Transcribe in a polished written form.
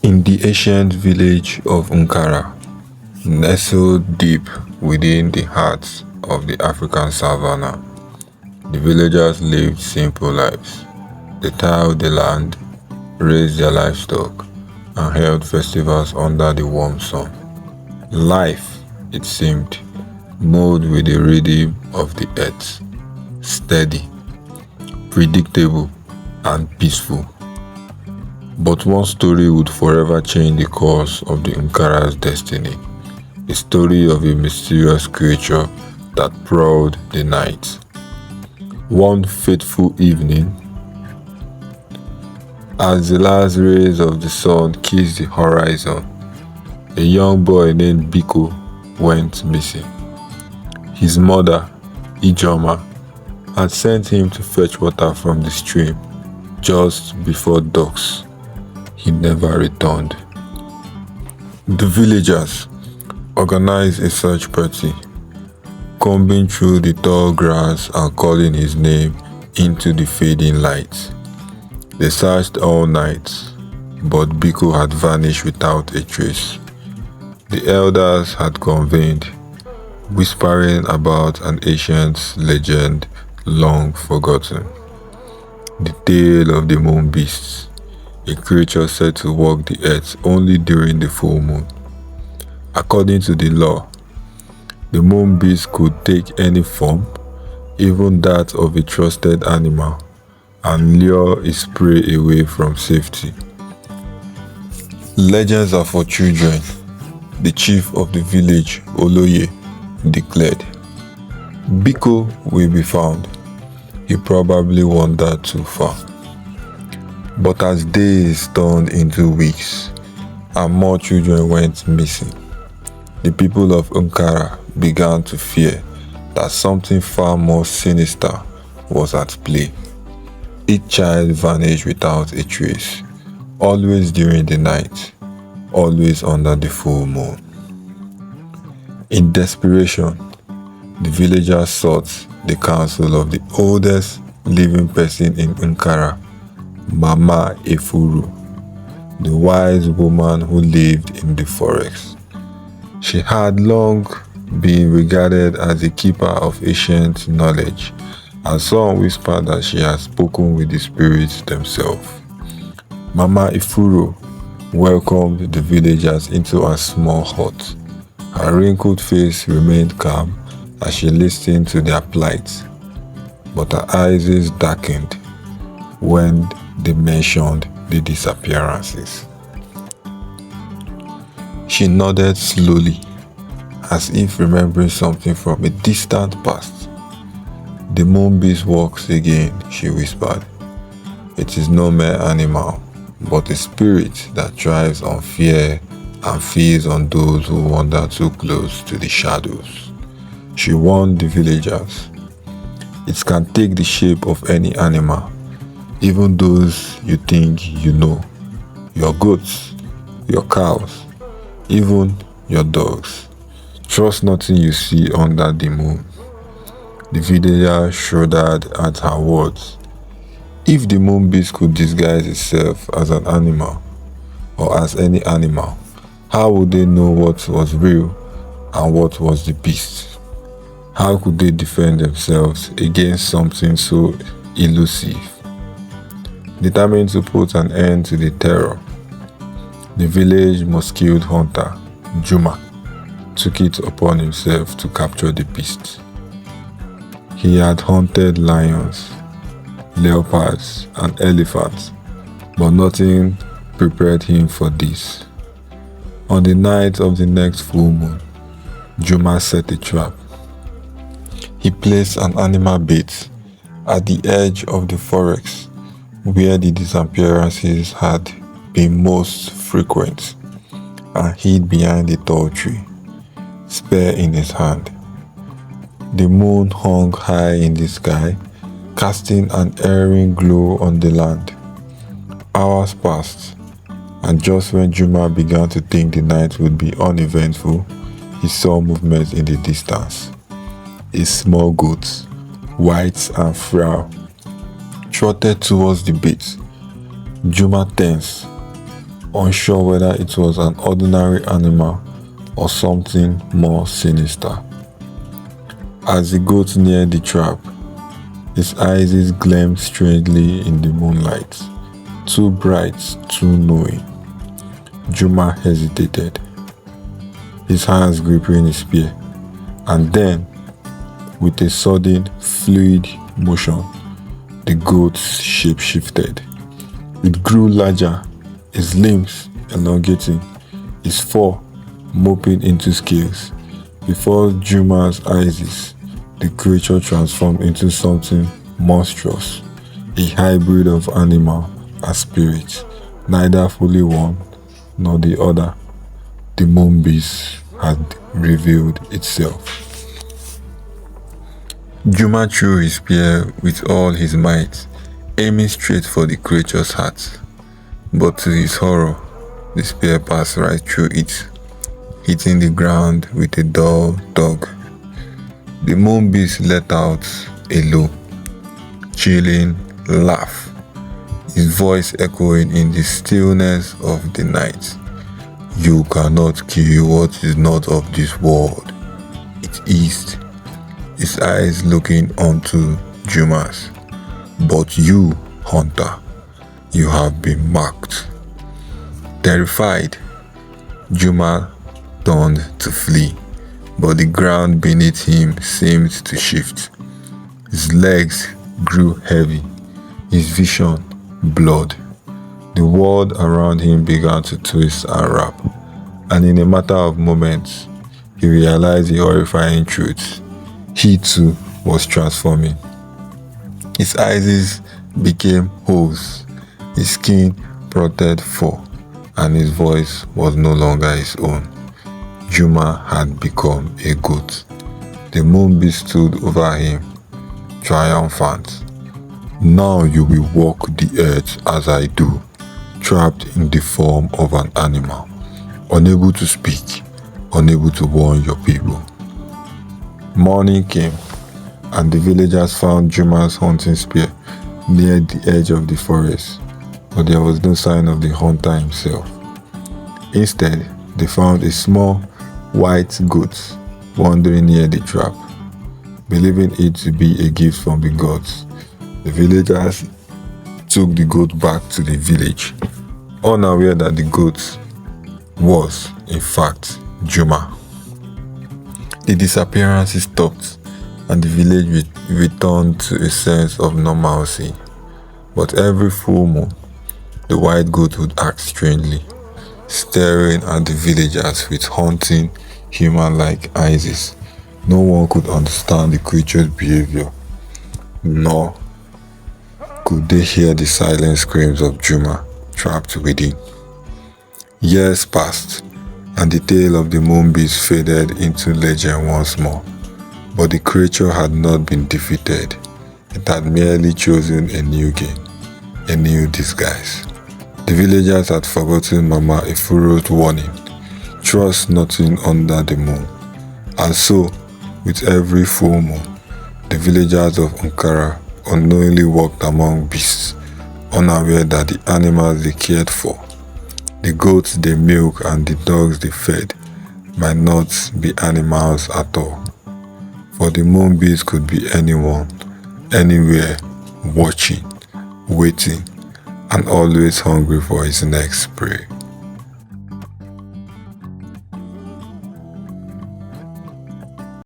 In the ancient village of Nkara, nestled deep within the heart of the African savannah, the villagers lived simple lives. They tilled the land, raised their livestock, and held festivals under the warm sun. Life, it seemed, moved with the rhythm of the earth, steady, predictable, and peaceful. But one story would forever change the course of the Nkara's destiny. A story of a mysterious creature that prowled the night. One fateful evening, as the last rays of the sun kissed the horizon, a young boy named Biko went missing. His mother, Juma, had sent him to fetch water from the stream just before dusk. He never returned. The villagers organized a search party, combing through the tall grass and calling his name into the fading light. They searched all night, but Biko had vanished without a trace. The elders had convened, whispering about an ancient legend long forgotten. The tale of the moon beasts, a creature said to walk the earth only during the full moon. According to the law, the moon beast could take any form, even that of a trusted animal, and lure its prey away from safety. Legends are for children, the chief of the village, Oloye, declared. Biko will be found. He probably wandered too far. But as days turned into weeks and more children went missing, the people of Nkara began to fear that something far more sinister was at play. Each child vanished without a trace, always during the night, always under the full moon. In desperation, the villagers sought the counsel of the oldest living person in Nkara, Mama Efuru, the wise woman who lived in the forest. She had long been regarded as a keeper of ancient knowledge, and some whispered that she had spoken with the spirits themselves. Mama Efuru welcomed the villagers into a small hut. Her wrinkled face remained calm as she listened to their plight, but her eyes darkened when they mentioned the disappearances. She nodded slowly, as if remembering something from a distant past. The moon beast walks again, she whispered. It is no mere animal, but a spirit that thrives on fear and feeds on those who wander too close to the shadows. She warned the villagers. It can take the shape of any animal, even those you think you know, your goats, your cows, even your dogs. Trust nothing you see under the moon. The villager shuddered at her words. If the moon beast could disguise itself as an animal, or as any animal, how would they know what was real and what was the beast? How could they defend themselves against something so elusive? Determined to put an end to the terror, the village mosquito hunter, Juma, took it upon himself to capture the beast. He had hunted lions, leopards, and elephants, but nothing prepared him for this. On the night of the next full moon, Juma set a trap. He placed an animal bait at the edge of the forest where the disappearances had been most frequent, and hid behind a tall tree, spear in his hand. The moon hung high in the sky, casting an eerie glow on the land. Hours passed, and just when Juma began to think the night would be uneventful, he saw movement in the distance. A small goat, white and frail, trotted towards the bait. Juma tensed, unsure whether it was an ordinary animal or something more sinister. As the goat neared the trap, his eyes gleamed strangely in the moonlight, too bright, too knowing. Juma hesitated, his hands gripping his spear, and then, with a sudden, fluid motion, the goat's shape shifted. It grew larger, his limbs elongating, his fur mopping into scales. Before Juma's eyes, the creature transformed into something monstrous, a hybrid of animal and spirit, neither fully one nor the other. The moon beast had revealed itself. Juma threw his spear with all his might, aiming straight for the creature's heart. But to his horror, the spear passed right through it, hitting the ground with a dull thud. The moon beast let out a low, chilling laugh, his voice echoing in the stillness of the night. "You cannot kill what is not of this world," it hissed, his eyes looking onto Juma's. "But you, hunter, you have been marked." Terrified, Juma turned to flee, but the ground beneath him seemed to shift. His legs grew heavy, his vision blurred. The world around him began to twist and wrap, and in a matter of moments, he realized the horrifying truth. He too was transforming. His eyes became holes, his skin protruded fur, and his voice was no longer his own. Juma had become a goat. The moon beast stood over him, triumphant. "Now you will walk the earth as I do, trapped in the form of an animal, unable to speak, unable to warn your people." Morning came, and the villagers found Juma's hunting spear near the edge of the forest, but there was no sign of the hunter himself. Instead, they found a small, white goat wandering near the trap. Believing it to be a gift from the gods, the villagers took the goat back to the village, unaware that the goat was, in fact, Juma. The disappearances stopped, and the village returned to a sense of normalcy. But every full moon, the white goat would act strangely, staring at the villagers with haunting, human-like eyes. No one could understand the creature's behavior, nor could they hear the silent screams of Juma trapped within. Years passed, and the tale of the moon beast faded into legend once more. But the creature had not been defeated. It had merely chosen a new game, a new disguise. The villagers had forgotten Mama Ifuro's warning, "Trust nothing under the moon." And so, with every full moon, the villagers of Nkara unknowingly walked among beasts, unaware that the animals they cared for, the goats they milked and the dogs they fed, might not be animals at all. For the moon beast could be anyone, anywhere, watching, waiting, and always hungry for his next prey.